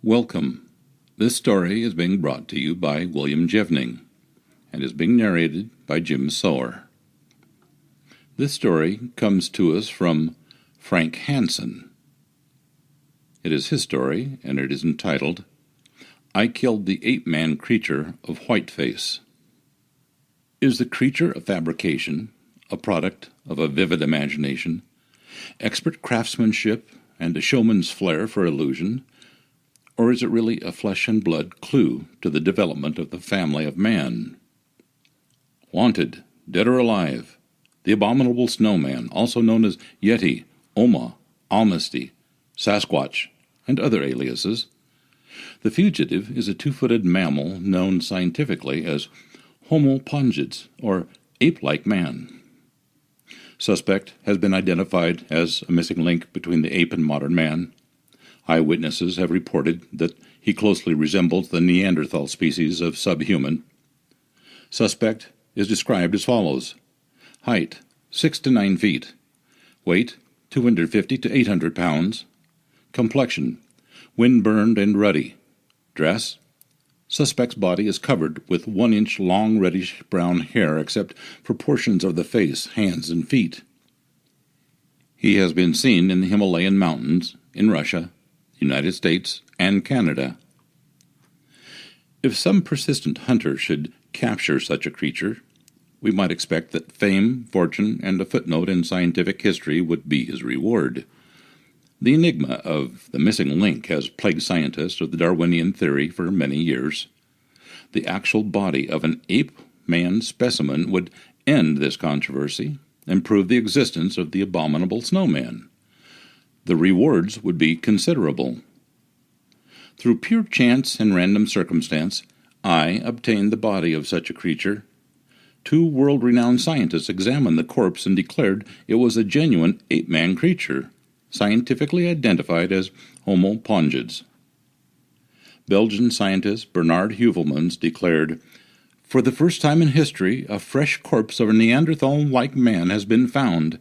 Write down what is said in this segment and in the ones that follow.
Welcome. This story is being brought to you by William Jevning and is being narrated by Jim Sower. This story comes to us from Frank Hansen. It is his story, and it is entitled, I Killed the Ape-Man Creature of Whiteface. Is the creature a fabrication, a product of a vivid imagination, expert craftsmanship, and a showman's flair for illusion? Or is it really a flesh-and-blood clue to the development of the family of man? Wanted, dead or alive, the abominable snowman, also known as Yeti, Oma, Almasty, Sasquatch, and other aliases. The fugitive is a two-footed mammal known scientifically as Homo pongids, or ape-like man. Suspect has been identified as a missing link between the ape and modern man. Eyewitnesses have reported that he closely resembles the Neanderthal species of subhuman. Suspect is described as follows. Height, 6 to 9 feet. Weight, 250 to 800 pounds. Complexion, wind-burned and ruddy. Dress, suspect's body is covered with 1-inch long reddish-brown hair except for portions of the face, hands, and feet. He has been seen in the Himalayan mountains, in Russia, United States, and Canada. If some persistent hunter should capture such a creature, we might expect that fame, fortune, and a footnote in scientific history would be his reward. The enigma of the missing link has plagued scientists of the Darwinian theory for many years. The actual body of an ape-man specimen would end this controversy and prove the existence of the abominable snowman. The rewards would be considerable. Through pure chance and random circumstance, I obtained the body of such a creature. 2 world-renowned scientists examined the corpse and declared it was a genuine ape-man creature, scientifically identified as Homo pongids. Belgian scientist Bernard Heuvelmans declared, for the first time in history, a fresh corpse of a Neanderthal-like man has been found.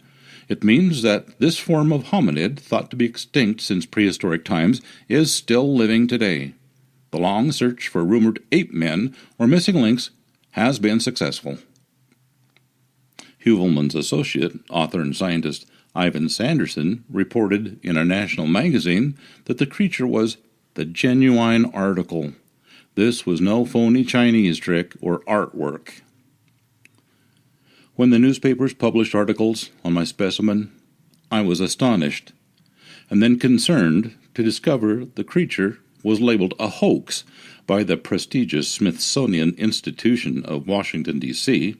It means that this form of hominid, thought to be extinct since prehistoric times, is still living today. The long search for rumored ape-men or missing links has been successful. Heuvelmans' associate, author and scientist Ivan Sanderson, reported in a national magazine that the creature was the genuine article. This was no phony Chinese trick or artwork. When the newspapers published articles on my specimen, I was astonished, and then concerned to discover the creature was labeled a hoax by the prestigious Smithsonian Institution of Washington, D.C.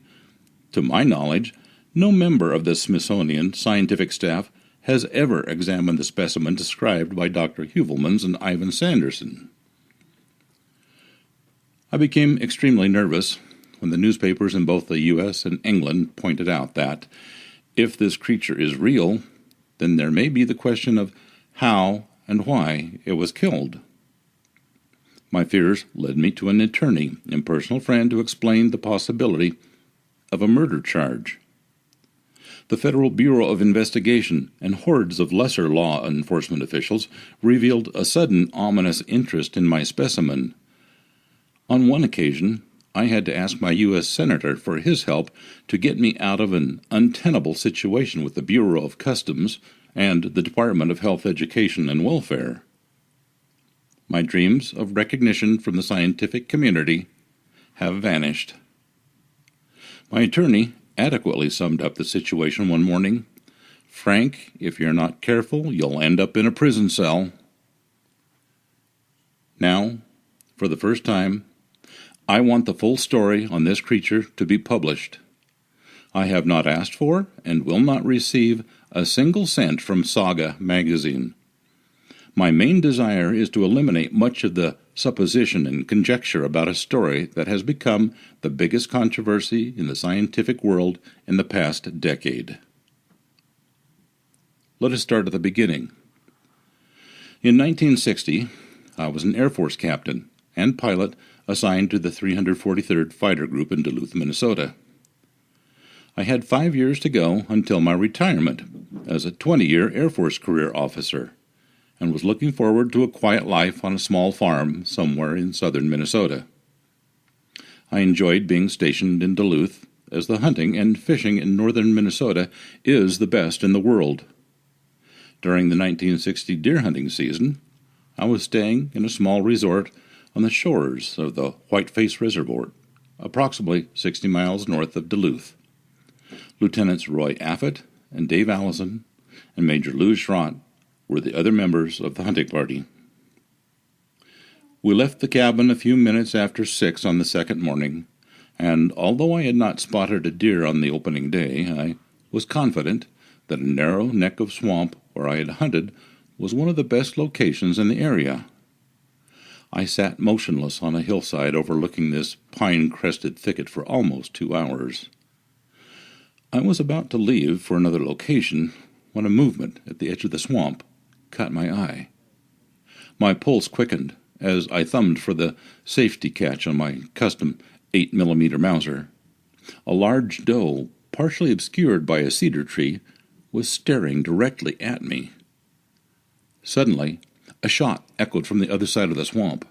To my knowledge, no member of the Smithsonian scientific staff has ever examined the specimen described by Dr. Heuvelmans and Ivan Sanderson. I became extremely nervous when the newspapers in both the U.S. and England pointed out that, if this creature is real, then there may be the question of how and why it was killed. My fears led me to an attorney and personal friend who explained the possibility of a murder charge. The Federal Bureau of Investigation and hordes of lesser law enforcement officials revealed a sudden ominous interest in my specimen. On one occasion, I had to ask my U.S. Senator for his help to get me out of an untenable situation with the Bureau of Customs and the Department of Health, Education, and Welfare. My dreams of recognition from the scientific community have vanished. My attorney adequately summed up the situation one morning. Frank, if you're not careful, you'll end up in a prison cell. Now, for the first time, I want the full story on this creature to be published. I have not asked for and will not receive a single cent from Saga magazine. My main desire is to eliminate much of the supposition and conjecture about a story that has become the biggest controversy in the scientific world in the past decade. Let us start at the beginning. In 1960, I was an Air Force captain and pilot assigned to the 343rd Fighter Group in Duluth, Minnesota. I had 5 years to go until my retirement as a 20-year Air Force career officer, and was looking forward to a quiet life on a small farm somewhere in southern Minnesota. I enjoyed being stationed in Duluth, as the hunting and fishing in northern Minnesota is the best in the world. During the 1960 deer hunting season, I was staying in a small resort on the shores of the Whiteface Reservoir, approximately 60 miles north of Duluth. Lieutenants Roy Affett and Dave Allison and Major Lou Schrott were the other members of the hunting party. We left the cabin a few minutes after 6 on the second morning, and although I had not spotted a deer on the opening day, I was confident that a narrow neck of swamp where I had hunted was one of the best locations in the area. I sat motionless on a hillside overlooking this pine-crested thicket for almost 2 hours. I was about to leave for another location when a movement at the edge of the swamp caught my eye. My pulse quickened as I thumbed for the safety catch on my custom 8mm Mauser. A large doe, partially obscured by a cedar tree, was staring directly at me. Suddenly, a shot echoed from the other side of the swamp.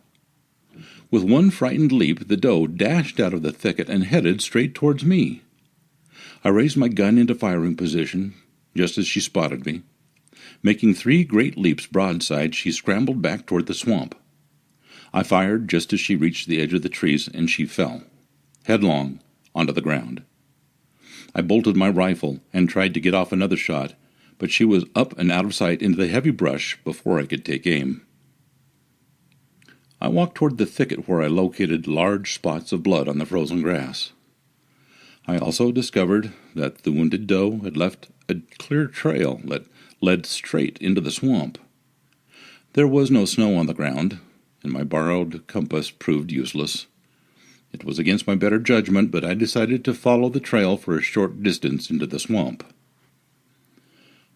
With one frightened leap, the doe dashed out of the thicket and headed straight towards me. I raised my gun into firing position, just as she spotted me. Making 3 great leaps broadside, she scrambled back toward the swamp. I fired just as she reached the edge of the trees, and she fell, headlong, onto the ground. I bolted my rifle and tried to get off another shot, but she was up and out of sight into the heavy brush before I could take aim. I walked toward the thicket where I located large spots of blood on the frozen grass. I also discovered that the wounded doe had left a clear trail that led straight into the swamp. There was no snow on the ground, and my borrowed compass proved useless. It was against my better judgment, but I decided to follow the trail for a short distance into the swamp.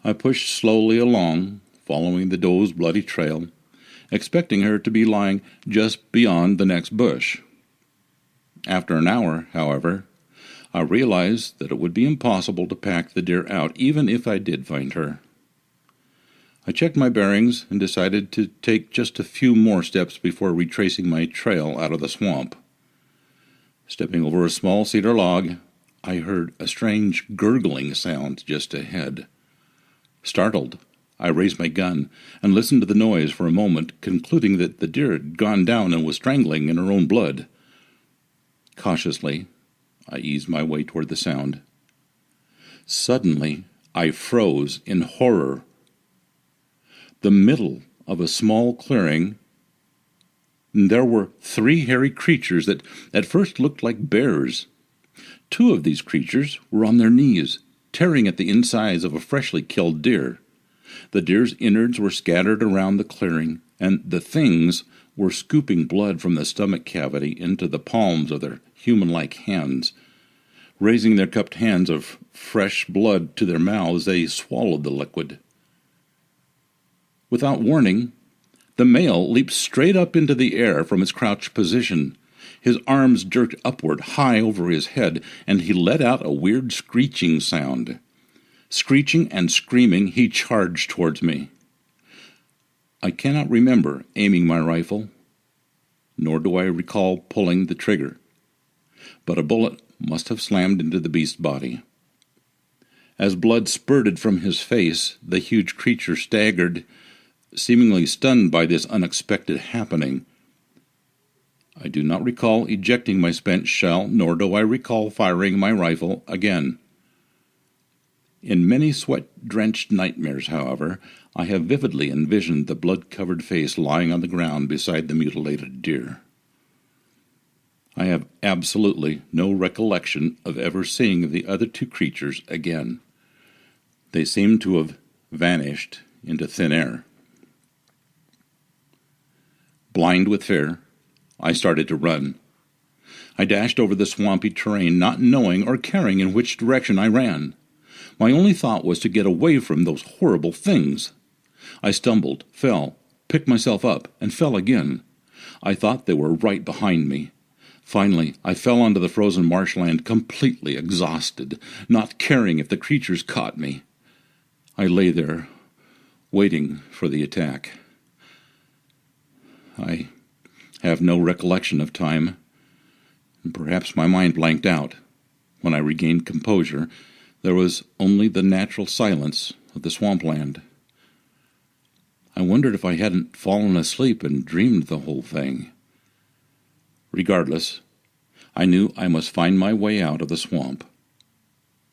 I pushed slowly along, following the doe's bloody trail, expecting her to be lying just beyond the next bush. After an hour, however, I realized that it would be impossible to pack the deer out even if I did find her. I checked my bearings and decided to take just a few more steps before retracing my trail out of the swamp. Stepping over a small cedar log, I heard a strange gurgling sound just ahead. Startled, I raised my gun and listened to the noise for a moment, concluding that the deer had gone down and was strangling in her own blood. Cautiously, I eased my way toward the sound. Suddenly, I froze in horror. The middle of a small clearing, there were 3 hairy creatures that at first looked like bears. 2 of these creatures were on their knees, tearing at the insides of a freshly killed deer. The deer's innards were scattered around the clearing, and the things were scooping blood from the stomach cavity into the palms of their human-like hands. Raising their cupped hands of fresh blood to their mouths, they swallowed the liquid. Without warning, the male leaped straight up into the air from its crouched position. His arms jerked upward high over his head, and he let out a weird screeching sound. Screeching and screaming, he charged towards me. I cannot remember aiming my rifle, nor do I recall pulling the trigger, but a bullet must have slammed into the beast's body. As blood spurted from his face, the huge creature staggered, seemingly stunned by this unexpected happening. I do not recall ejecting my spent shell, nor do I recall firing my rifle again. In many sweat-drenched nightmares, however, I have vividly envisioned the blood-covered face lying on the ground beside the mutilated deer. I have absolutely no recollection of ever seeing the other 2 creatures again. They seem to have vanished into thin air. Blind with fear, I started to run. I dashed over the swampy terrain, not knowing or caring in which direction I ran. My only thought was to get away from those horrible things. I stumbled, fell, picked myself up, and fell again. I thought they were right behind me. Finally, I fell onto the frozen marshland, completely exhausted, not caring if the creatures caught me. I lay there, waiting for the attack. I have no recollection of time, and perhaps my mind blanked out. When I regained composure, there was only the natural silence of the swampland. I wondered if I hadn't fallen asleep and dreamed the whole thing. Regardless, I knew I must find my way out of the swamp.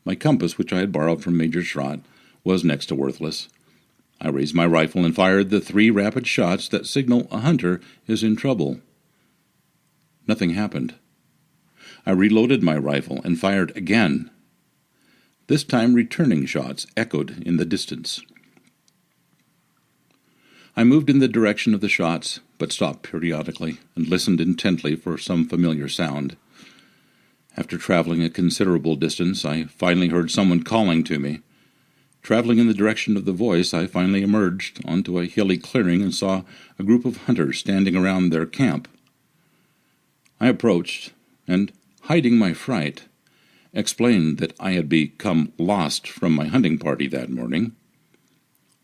My compass, which I had borrowed from Major Schrott, was next to worthless. I raised my rifle and fired the 3 rapid shots that signal a hunter is in trouble. Nothing happened. I reloaded my rifle and fired again. This time returning shots echoed in the distance. I moved in the direction of the shots, but stopped periodically and listened intently for some familiar sound. After traveling a considerable distance, I finally heard someone calling to me. Traveling in the direction of the voice, I finally emerged onto a hilly clearing and saw a group of hunters standing around their camp. I approached, and, hiding my fright, explained that I had become lost from my hunting party that morning.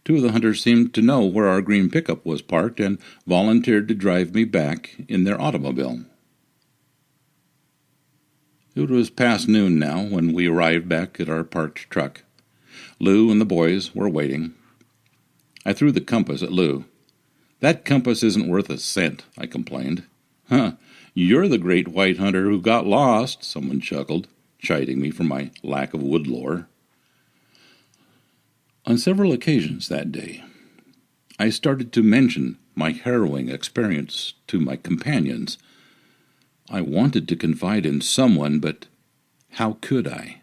2 of the hunters seemed to know where our green pickup was parked and volunteered to drive me back in their automobile. It was past noon now when we arrived back at our parked truck. Lou and the boys were waiting. I threw the compass at Lou. "That compass isn't worth a cent," I complained. "Huh, you're the great white hunter who got lost," someone chuckled, chiding me for my lack of wood lore. On several occasions that day, I started to mention my harrowing experience to my companions. I wanted to confide in someone, but how could I?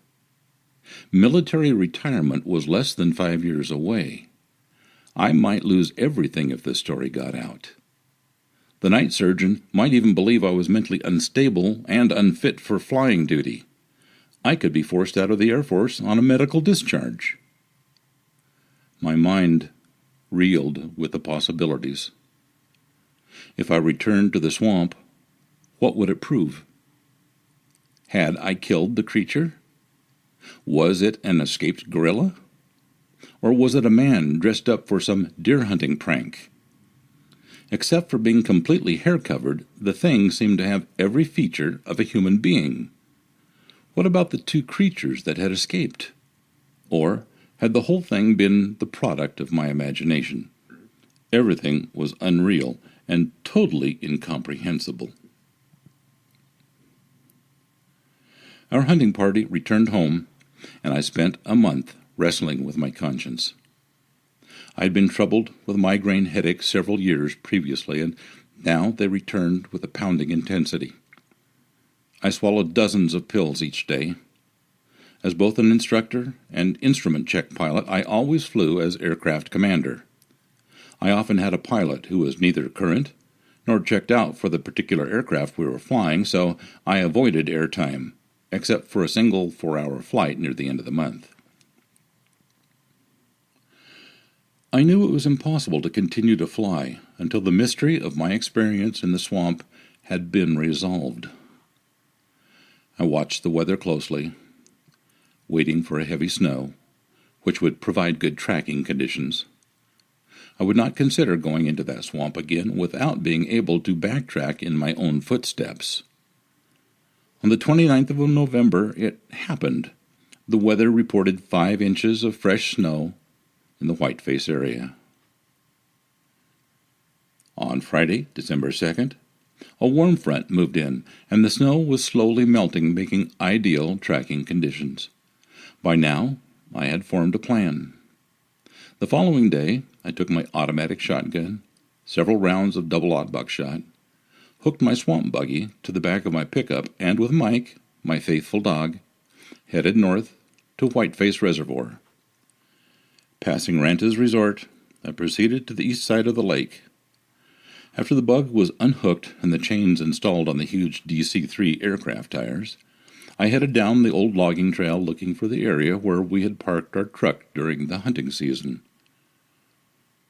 Military retirement was less than 5 years away. I might lose everything if this story got out. The night surgeon might even believe I was mentally unstable and unfit for flying duty. I could be forced out of the Air Force on a medical discharge. My mind reeled with the possibilities. If I returned to the swamp, what would it prove? Had I killed the creature? Was it an escaped gorilla? Or was it a man dressed up for some deer hunting prank? Except for being completely hair-covered, the thing seemed to have every feature of a human being. What about the 2 creatures that had escaped? Or had the whole thing been the product of my imagination? Everything was unreal and totally incomprehensible. Our hunting party returned home, and I spent a month wrestling with my conscience. I had been troubled with migraine headaches several years previously, and now they returned with a pounding intensity. I swallowed dozens of pills each day. As both an instructor and instrument check pilot, I always flew as aircraft commander. I often had a pilot who was neither current nor checked out for the particular aircraft we were flying, so I avoided airtime, except for a single 4-hour flight near the end of the month. I knew it was impossible to continue to fly until the mystery of my experience in the swamp had been resolved. I watched the weather closely, waiting for a heavy snow, which would provide good tracking conditions. I would not consider going into that swamp again without being able to backtrack in my own footsteps. On the 29th of November, it happened. The weather reported 5 inches of fresh snow in the Whiteface area. On Friday, December 2nd, a warm front moved in, and the snow was slowly melting, making ideal tracking conditions. By now, I had formed a plan. The following day, I took my automatic shotgun, several rounds of double-aught buckshot, hooked my swamp buggy to the back of my pickup, and with Mike, my faithful dog, headed north to Whiteface Reservoir. Passing Ranta's resort, I proceeded to the east side of the lake. After the bug was unhooked and the chains installed on the huge DC-3 aircraft tires, I headed down the old logging trail looking for the area where we had parked our truck during the hunting season.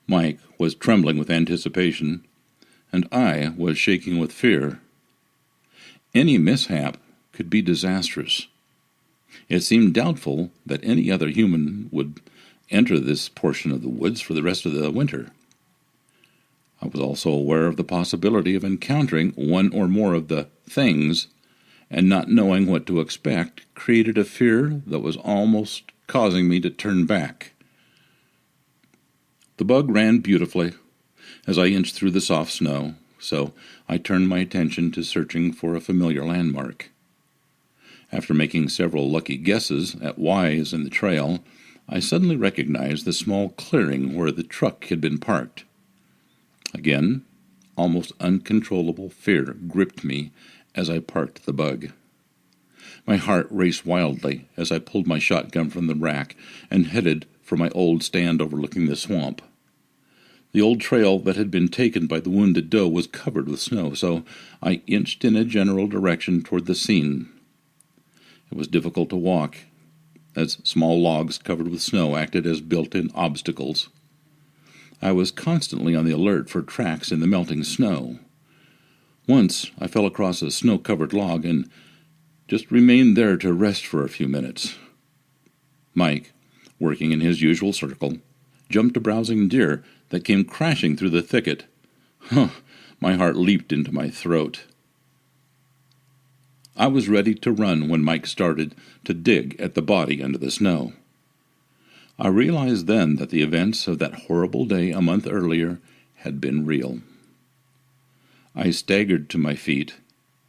Mike was trembling with anticipation, and I was shaking with fear. Any mishap could be disastrous. It seemed doubtful that any other human would enter this portion of the woods for the rest of the winter. I was also aware of the possibility of encountering one or more of the things, and not knowing what to expect created a fear that was almost causing me to turn back. The bug ran beautifully as I inched through the soft snow, so I turned my attention to searching for a familiar landmark. After making several lucky guesses at Y's in the trail, I suddenly recognized the small clearing where the truck had been parked. Again, almost uncontrollable fear gripped me as I parked the bug. My heart raced wildly as I pulled my shotgun from the rack and headed for my old stand overlooking the swamp. The old trail that had been taken by the wounded doe was covered with snow, so I inched in a general direction toward the scene. It was difficult to walk, as small logs covered with snow acted as built-in obstacles. I was constantly on the alert for tracks in the melting snow. Once I fell across a snow-covered log and just remained there to rest for a few minutes. Mike, working in his usual circle, jumped a browsing deer that came crashing through the thicket. My heart leaped into my throat. I was ready to run when Mike started to dig at the body under the snow. I realized then that the events of that horrible day a month earlier had been real. I staggered to my feet,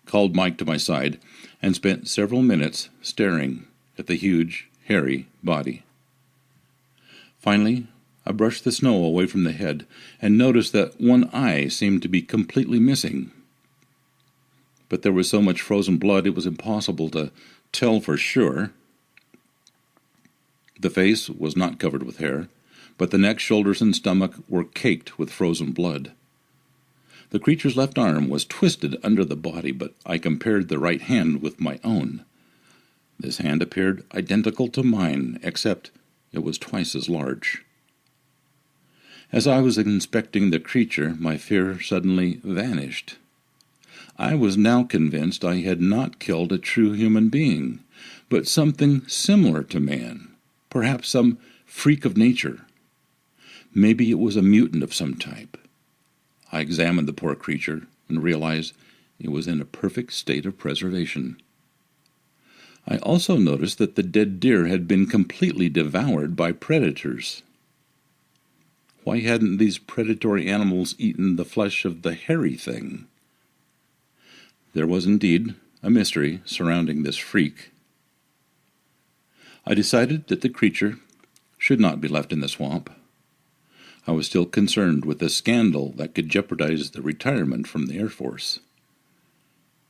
called Mike to my side, and spent several minutes staring at the huge, hairy body. Finally, I brushed the snow away from the head and noticed that one eye seemed to be completely missing. But there was so much frozen blood it was impossible to tell for sure. The face was not covered with hair, but the neck, shoulders, and stomach were caked with frozen blood. The creature's left arm was twisted under the body, but I compared the right hand with my own. This hand appeared identical to mine, except it was twice as large. As I was inspecting the creature, my fear suddenly vanished. I was now convinced I had not killed a true human being, but something similar to man, perhaps some freak of nature. Maybe it was a mutant of some type. I examined the poor creature and realized it was in a perfect state of preservation. I also noticed that the dead deer had been completely devoured by predators. Why hadn't these predatory animals eaten the flesh of the hairy thing? There was indeed a mystery surrounding this freak. I decided that the creature should not be left in the swamp. I was still concerned with a scandal that could jeopardize the retirement from the Air Force.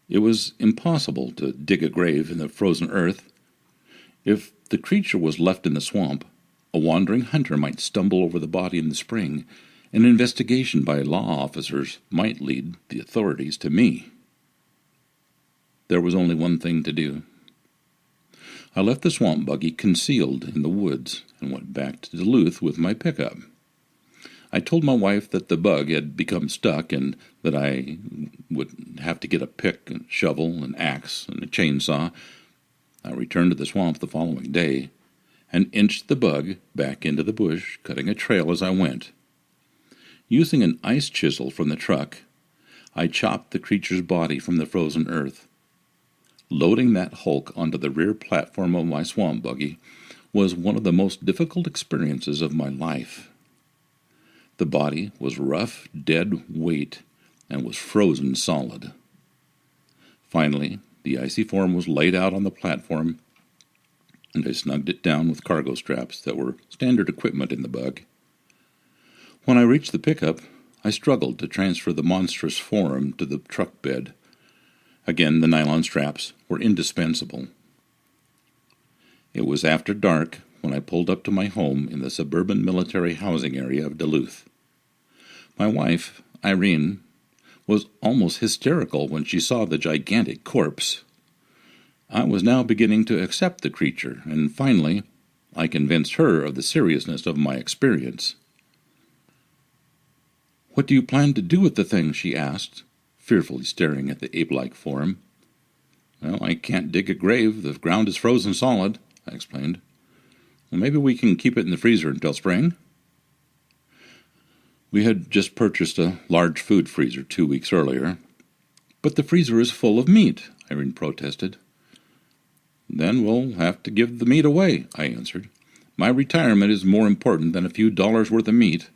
It was impossible to dig a grave in the frozen earth. If the creature was left in the swamp, a wandering hunter might stumble over the body in the spring. An investigation by law officers might lead the authorities to me. There was only one thing to do. I left the swamp buggy concealed in the woods and went back to Duluth with my pickup. I told my wife that the bug had become stuck and that I would have to get a pick, and shovel, an axe, and a chainsaw. I returned to the swamp the following day and inched the bug back into the bush, cutting a trail as I went. Using an ice chisel from the truck, I chopped the creature's body from the frozen earth. Loading that hulk onto the rear platform of my swamp buggy was one of the most difficult experiences of my life. The body was rough, dead weight and was frozen solid. Finally, the icy form was laid out on the platform, and I snugged it down with cargo straps that were standard equipment in the bug. When I reached the pickup, I struggled to transfer the monstrous form to the truck bed. Again, the nylon straps were indispensable. It was after dark when I pulled up to my home in the suburban military housing area of Duluth. My wife, Irene, was almost hysterical when she saw the gigantic corpse. I was now beginning to accept the creature, and finally I convinced her of the seriousness of my experience. "What do you plan to do with the thing?" she asked, fearfully staring at the ape-like form. "Well, I can't dig a grave. The ground is frozen solid," I explained. "Well, maybe we can keep it in the freezer until spring." We had just purchased a large food freezer 2 weeks earlier. "But the freezer is full of meat," Irene protested. "Then we'll have to give the meat away," I answered. "My retirement is more important than a few dollars worth of meat."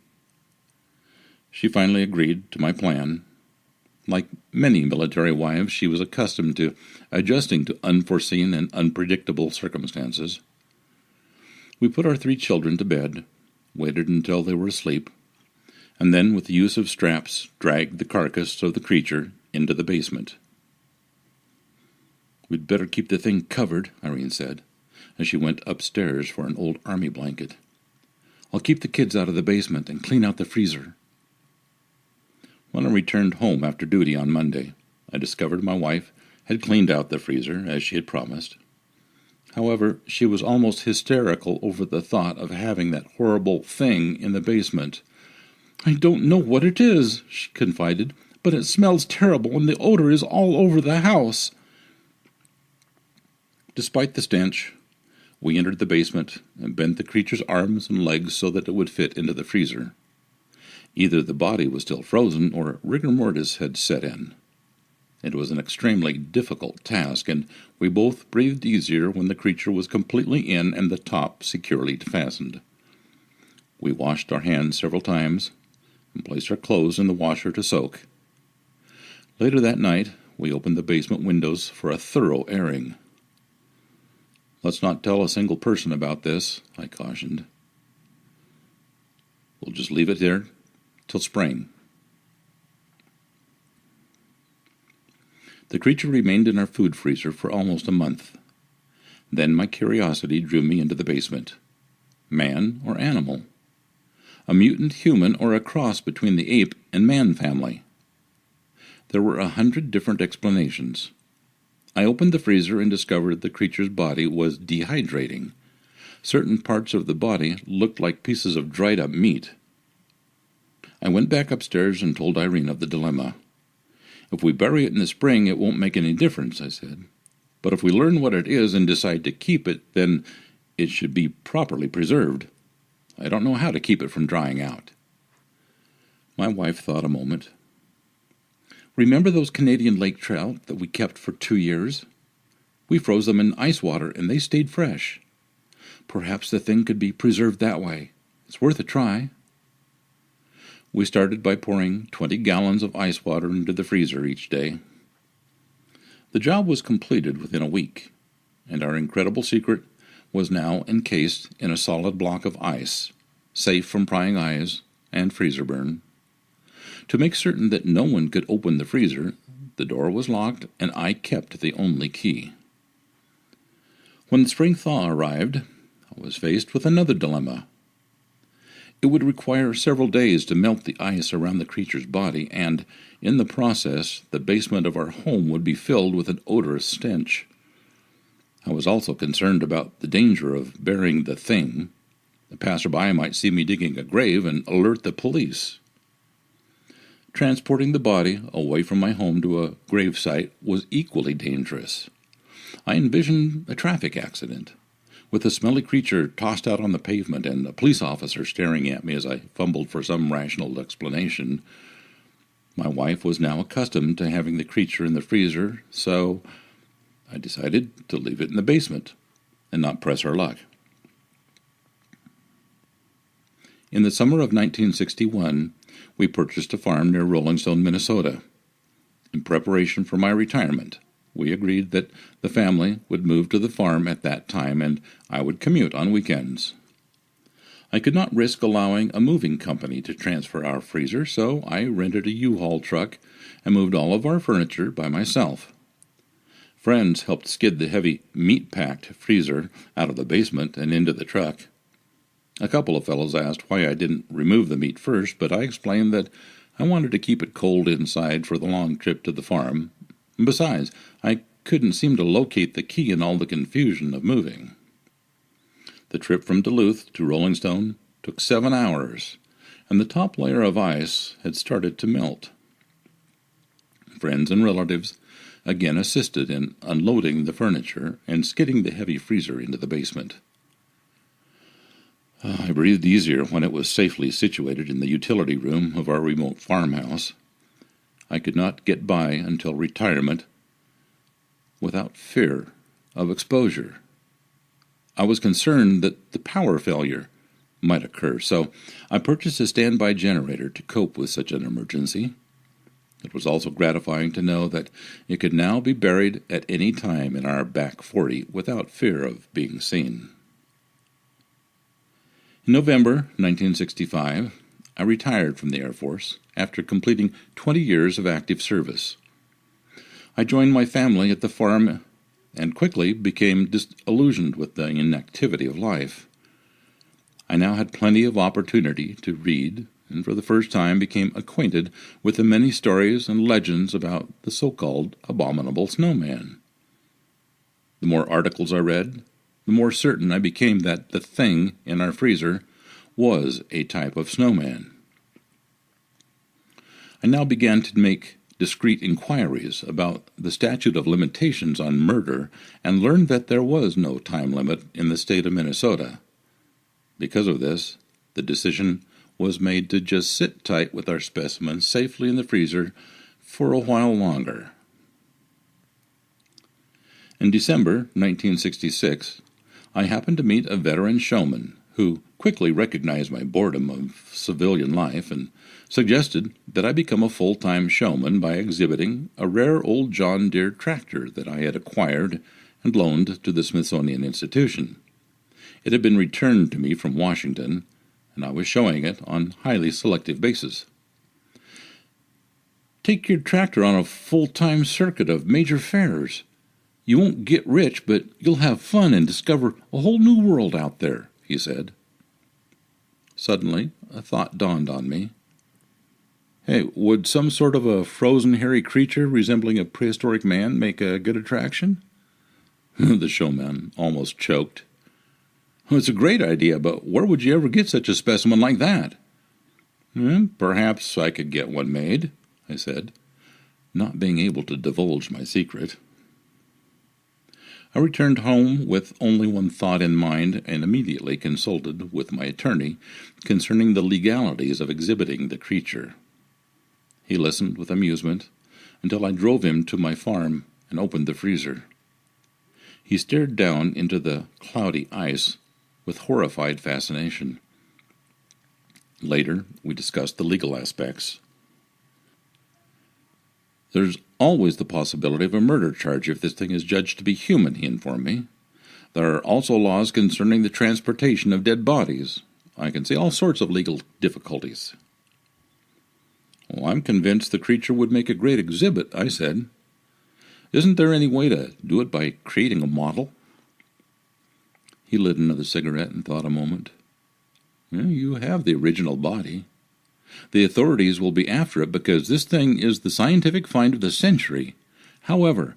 She finally agreed to my plan. Like many military wives, she was accustomed to adjusting to unforeseen and unpredictable circumstances. We put our 3 children to bed, waited until they were asleep, and then, with the use of straps, dragged the carcass of the creature into the basement. "We'd better keep the thing covered," Irene said, as she went upstairs for an old army blanket. "I'll keep the kids out of the basement and clean out the freezer." When I returned home after duty on Monday, I discovered my wife had cleaned out the freezer, as she had promised. However, she was almost hysterical over the thought of having that horrible thing in the basement. "I don't know what it is," she confided, "but it smells terrible and the odor is all over the house." Despite the stench, we entered the basement and bent the creature's arms and legs so that it would fit into the freezer. Either the body was still frozen or rigor mortis had set in. It was an extremely difficult task, and we both breathed easier when the creature was completely in and the top securely fastened. We washed our hands several times and placed our clothes in the washer to soak. Later that night, we opened the basement windows for a thorough airing. "Let's not tell a single person about this," I cautioned. "We'll just leave it there till spring." The creature remained in our food freezer for almost a month. Then my curiosity drew me into the basement. Man or animal? A mutant human or a cross between the ape and man family? There were 100 different explanations. I opened the freezer and discovered the creature's body was dehydrating. Certain parts of the body looked like pieces of dried-up meat. I went back upstairs and told Irene of the dilemma. "If we bury it in the spring, it won't make any difference," I said. "But if we learn what it is and decide to keep it, then it should be properly preserved. I don't know how to keep it from drying out." My wife thought a moment. "Remember those Canadian lake trout that we kept for 2 years? We froze them in ice water and they stayed fresh. Perhaps the thing could be preserved that way. It's worth a try." We started by pouring 20 gallons of ice water into the freezer each day. The job was completed within a week, and our incredible secret was now encased in a solid block of ice, safe from prying eyes and freezer burn. To make certain that no one could open the freezer, the door was locked and I kept the only key. When the spring thaw arrived, I was faced with another dilemma. It would require several days to melt the ice around the creature's body, and, in the process, the basement of our home would be filled with an odorous stench. I was also concerned about the danger of burying the thing. The passerby might see me digging a grave and alert the police. Transporting the body away from my home to a grave site was equally dangerous. I envisioned a traffic accident, with the smelly creature tossed out on the pavement and a police officer staring at me as I fumbled for some rational explanation. My wife was now accustomed to having the creature in the freezer, so I decided to leave it in the basement and not press her luck. In the summer of 1961, we purchased a farm near Rolling Stone, Minnesota. In preparation for my retirement, we agreed that the family would move to the farm at that time and I would commute on weekends. I could not risk allowing a moving company to transfer our freezer, so I rented a U-Haul truck and moved all of our furniture by myself. Friends helped skid the heavy, meat-packed freezer out of the basement and into the truck. A couple of fellows asked why I didn't remove the meat first, but I explained that I wanted to keep it cold inside for the long trip to the farm. Besides, I couldn't seem to locate the key in all the confusion of moving. The trip from Duluth to Rolling Stone took 7 hours, and the top layer of ice had started to melt. Friends and relatives again assisted in unloading the furniture and skidding the heavy freezer into the basement. I breathed easier when it was safely situated in the utility room of our remote farmhouse. I could not get by until retirement without fear of exposure. I was concerned that the power failure might occur, so I purchased a standby generator to cope with such an emergency. It was also gratifying to know that it could now be buried at any time in our back 40 without fear of being seen. In November 1965, I retired from the Air Force after completing 20 years of active service. I joined my family at the farm and quickly became disillusioned with the inactivity of life. I now had plenty of opportunity to read, and for the first time became acquainted with the many stories and legends about the so-called abominable snowman. The more articles I read, the more certain I became that the thing in our freezer was a type of snowman. I now began to make discreet inquiries about the statute of limitations on murder and learned that there was no time limit in the state of Minnesota. Because of this, the decision was made to just sit tight with our specimens safely in the freezer for a while longer. In December 1966, I happened to meet a veteran showman who quickly recognized my boredom of civilian life and suggested that I become a full-time showman by exhibiting a rare old John Deere tractor that I had acquired and loaned to the Smithsonian Institution. It had been returned to me from Washington, and I was showing it on highly selective basis. Take your tractor on a full-time circuit of major fairs. You won't get rich, but you'll have fun and discover a whole new world out there, he said. Suddenly, a thought dawned on me. Hey, would some sort of a frozen hairy creature resembling a prehistoric man make a good attraction? The showman almost choked. Well, it's a great idea, but where would you ever get such a specimen like that? Perhaps I could get one made, I said, not being able to divulge my secret. I returned home with only one thought in mind and immediately consulted with my attorney concerning the legalities of exhibiting the creature. He listened with amusement until I drove him to my farm and opened the freezer. He stared down into the cloudy ice with horrified fascination. Later, we discussed the legal aspects. There's always the possibility of a murder charge if this thing is judged to be human, he informed me. There are also laws concerning the transportation of dead bodies. I can see all sorts of legal difficulties. Well, I'm convinced the creature would make a great exhibit, I said. Isn't there any way to do it by creating a model? He lit another cigarette and thought a moment. You have the original body. The authorities will be after it because this thing is the scientific find of the century. However,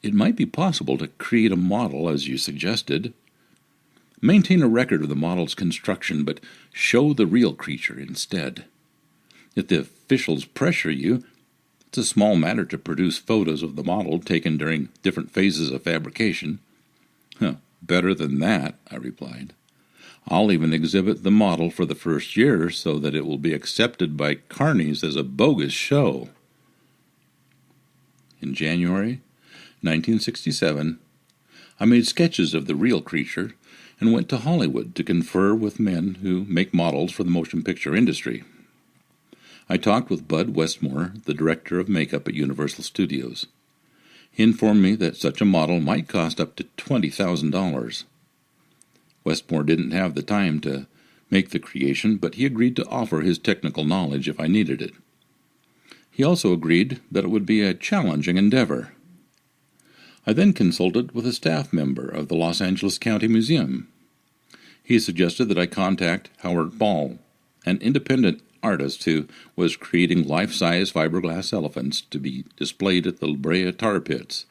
it might be possible to create a model, as you suggested. Maintain a record of the model's construction, but show the real creature instead. If the officials pressure you, it's a small matter to produce photos of the model taken during different phases of fabrication. Better than that, I replied. I'll even exhibit the model for the first year so that it will be accepted by carnies as a bogus show. In January 1967, I made sketches of the real creature and went to Hollywood to confer with men who make models for the motion picture industry. I talked with Bud Westmore, the director of makeup at Universal Studios. He informed me that such a model might cost up to $20,000. Westmore didn't have the time to make the creation, but he agreed to offer his technical knowledge if I needed it. He also agreed that it would be a challenging endeavor. I then consulted with a staff member of the Los Angeles County Museum. He suggested that I contact Howard Ball, an independent artist who was creating life-size fiberglass elephants to be displayed at the La Brea tar pits.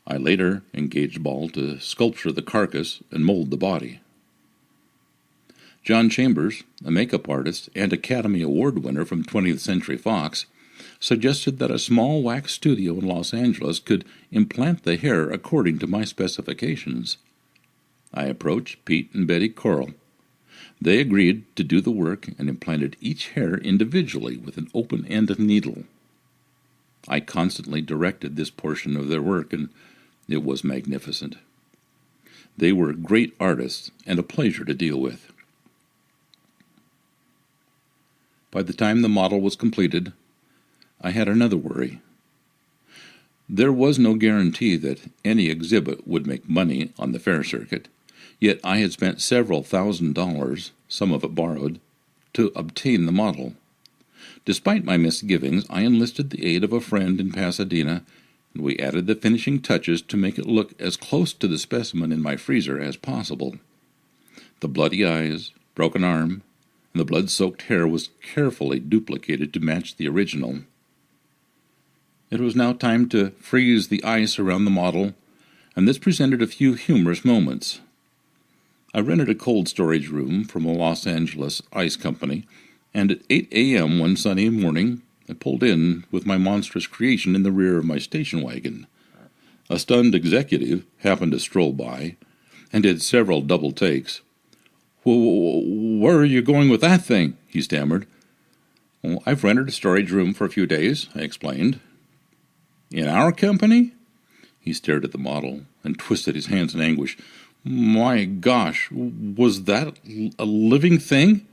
I later engaged Ball to sculpture the carcass and mold the body. John Chambers, a makeup artist and Academy Award winner from 20th Century Fox, suggested that a small wax studio in Los Angeles could implant the hair according to my specifications. I approached Pete and Betty Corll, They agreed to do the work and implanted each hair individually with an open-end needle. I constantly directed this portion of their work, and it was magnificent. They were great artists and a pleasure to deal with. By the time the model was completed, I had another worry. There was no guarantee that any exhibit would make money on the fair circuit, yet I had spent several $1,000s, some of it borrowed, to obtain the model. Despite my misgivings, I enlisted the aid of a friend in Pasadena, and we added the finishing touches to make it look as close to the specimen in my freezer as possible. The bloody eyes, broken arm, and the blood-soaked hair was carefully duplicated to match the original. It was now time to freeze the ice around the model, and this presented a few humorous moments. I rented a cold storage room from a Los Angeles ice company, and at 8 a.m. one sunny morning, I pulled in with my monstrous creation in the rear of my station wagon. A stunned executive happened to stroll by and did several double takes. "Where are you going with that thing?" he stammered. "Well, I've rented a storage room for a few days," I explained. "In our company?" He stared at the model and twisted his hands in anguish. "My gosh, was that a living thing?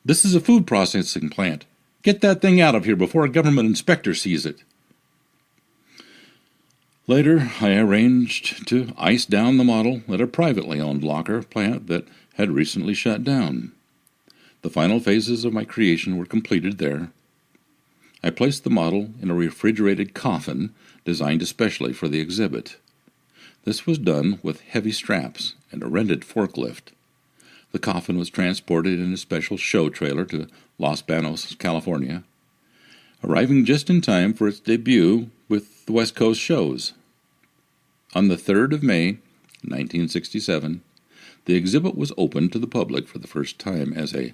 This is a food processing plant. Get that thing out of here before a government inspector sees it." Later, I arranged to ice down the model at a privately owned locker plant that had recently shut down. The final phases of my creation were completed there. I placed the model in a refrigerated coffin designed especially for the exhibit. This was done with heavy straps and a rented forklift. The coffin was transported in a special show trailer to Los Banos, California, arriving just in time for its debut with the West Coast shows. On the 3rd of May, 1967, the exhibit was opened to the public for the first time as a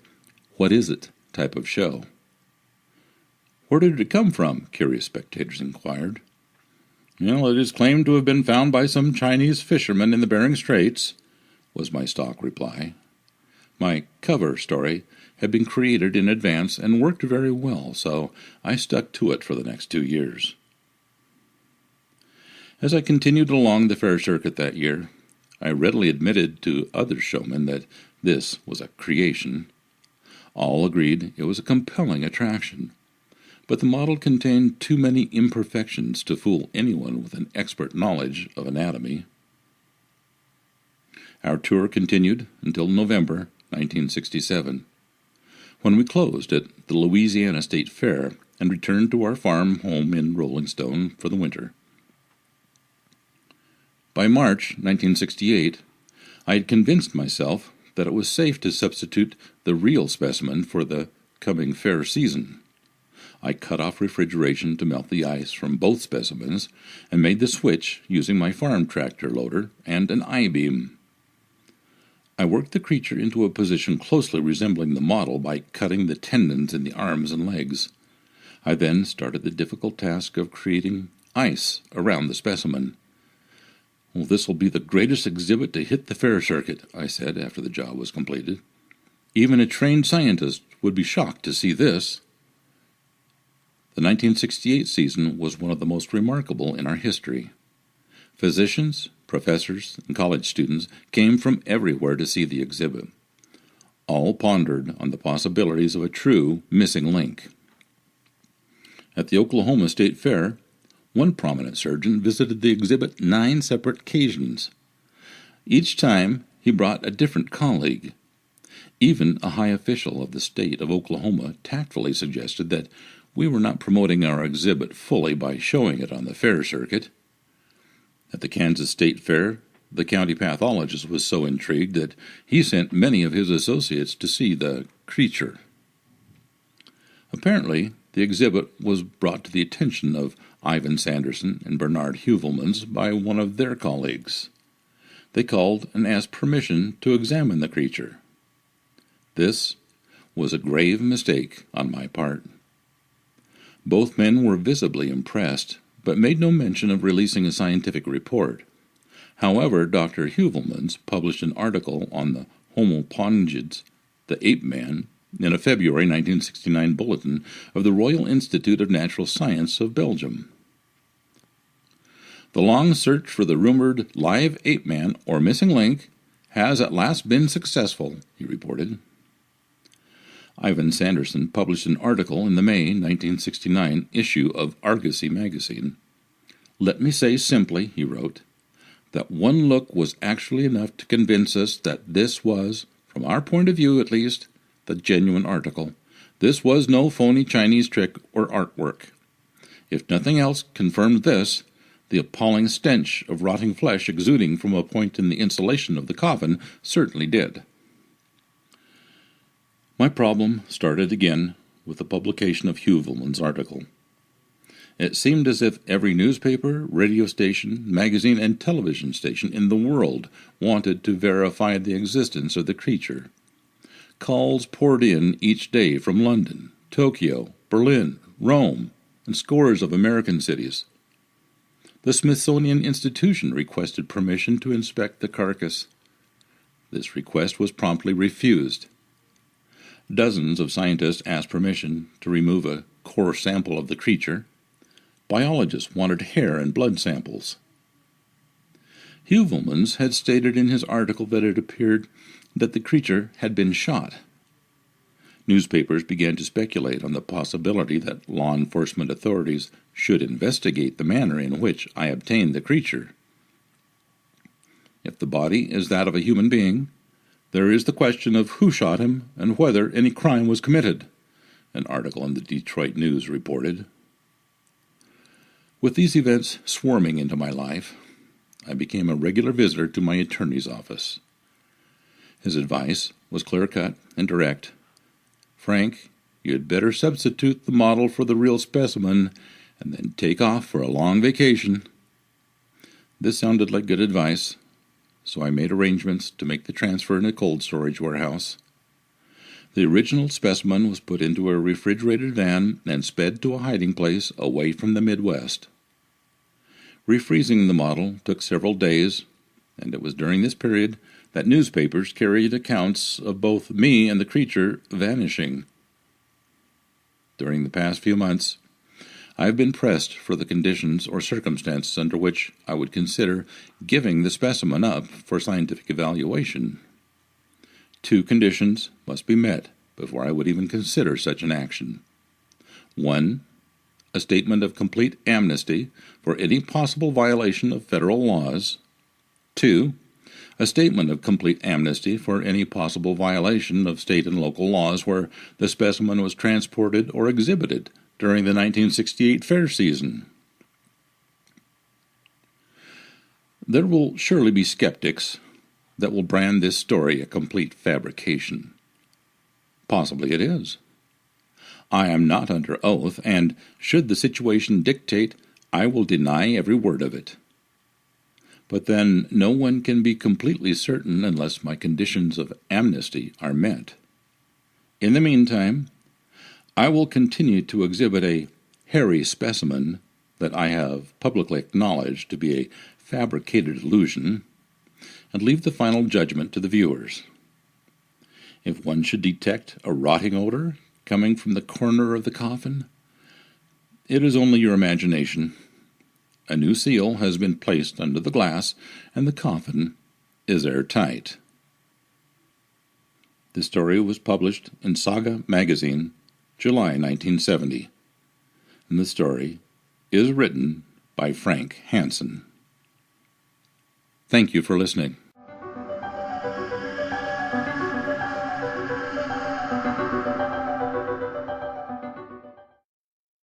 "What is it?" type of show. "Where did it come from?" curious spectators inquired. "Well, it is claimed to have been found by some Chinese fishermen in the Bering Straits," was my stock reply. My cover story had been created in advance and worked very well, so I stuck to it for the next 2 years. As I continued along the fair circuit that year, I readily admitted to other showmen that this was a creation. All agreed it was a compelling attraction, but the model contained too many imperfections to fool anyone with an expert knowledge of anatomy. Our tour continued until November 1967, when we closed at the Louisiana State Fair and returned to our farm home in Rolling Stone for the winter. By March 1968, I had convinced myself that it was safe to substitute the real specimen for the coming fair season. I cut off refrigeration to melt the ice from both specimens and made the switch using my farm tractor loader and an I-beam. I worked the creature into a position closely resembling the model by cutting the tendons in the arms and legs. I then started the difficult task of creating ice around the specimen. "Well, this will be the greatest exhibit to hit the fair circuit," I said after the job was completed. "Even a trained scientist would be shocked to see this." The 1968 season was one of the most remarkable in our history. Physicians, professors, and college students came from everywhere to see the exhibit. All pondered on the possibilities of a true missing link. At the Oklahoma State Fair, one prominent surgeon visited the exhibit 9 separate occasions. Each time, he brought a different colleague. Even a high official of the state of Oklahoma tactfully suggested that we were not promoting our exhibit fully by showing it on the fair circuit. At the Kansas State Fair, the county pathologist was so intrigued that he sent many of his associates to see the creature. Apparently, the exhibit was brought to the attention of Ivan Sanderson and Bernard Heuvelmans by one of their colleagues. They called and asked permission to examine the creature. This was a grave mistake on my part. Both men were visibly impressed, but made no mention of releasing a scientific report. However, Dr. Heuvelmans published an article on the homopongids the ape-man, in a February 1969 bulletin of the Royal Institute of Natural Science of Belgium. The long search for the rumored live ape-man, or missing link, has at last been successful, he reported. Ivan Sanderson published an article in the May 1969 issue of Argosy magazine. "Let me say simply," he wrote, "that one look was actually enough to convince us that this was, from our point of view at least, the genuine article. This was no phony Chinese trick or artwork. If nothing else confirmed this, the appalling stench of rotting flesh exuding from a point in the insulation of the coffin certainly did." My problem started again with the publication of Heuvelmann's article. It seemed as if every newspaper, radio station, magazine, and television station in the world wanted to verify the existence of the creature. Calls poured in each day from London, Tokyo, Berlin, Rome, and scores of American cities. The Smithsonian Institution requested permission to inspect the carcass. This request was promptly refused. Dozens of scientists asked permission to remove a core sample of the creature. Biologists wanted hair and blood samples. Heuvelmann's had stated in his article that it appeared that the creature had been shot. Newspapers began to speculate on the possibility that law enforcement authorities should investigate the manner in which I obtained the creature. If the body is that of a human being, there is the question of who shot him and whether any crime was committed, an article in the Detroit News reported. With these events swarming into my life, I became a regular visitor to my attorney's office. His advice was clear-cut and direct. "Frank, you had better substitute the model for the real specimen and then take off for a long vacation." This sounded like good advice, so I made arrangements to make the transfer in a cold storage warehouse. The original specimen was put into a refrigerated van and sped to a hiding place away from the Midwest. Refreezing the model took several days, and it was during this period that newspapers carried accounts of both me and the creature vanishing. During the past few months, I have been pressed for the conditions or circumstances under which I would consider giving the specimen up for scientific evaluation. 2 conditions must be met before I would even consider such an action. 1. A statement of complete amnesty for any possible violation of federal laws. 2. A statement of complete amnesty for any possible violation of state and local laws where the specimen was transported or exhibited during the 1968 fair season. There will surely be skeptics that will brand this story a complete fabrication. Possibly it is. I am not under oath, and should the situation dictate, I will deny every word of it. But then no one can be completely certain unless my conditions of amnesty are met. In the meantime, I will continue to exhibit a hairy specimen that I have publicly acknowledged to be a fabricated illusion, and leave the final judgment to the viewers. If one should detect a rotting odor coming from the corner of the coffin, it is only your imagination. A new seal has been placed under the glass, and the coffin is airtight. The story was published in Saga magazine, July 1970, and the story is written by Frank Hansen. Thank you for listening.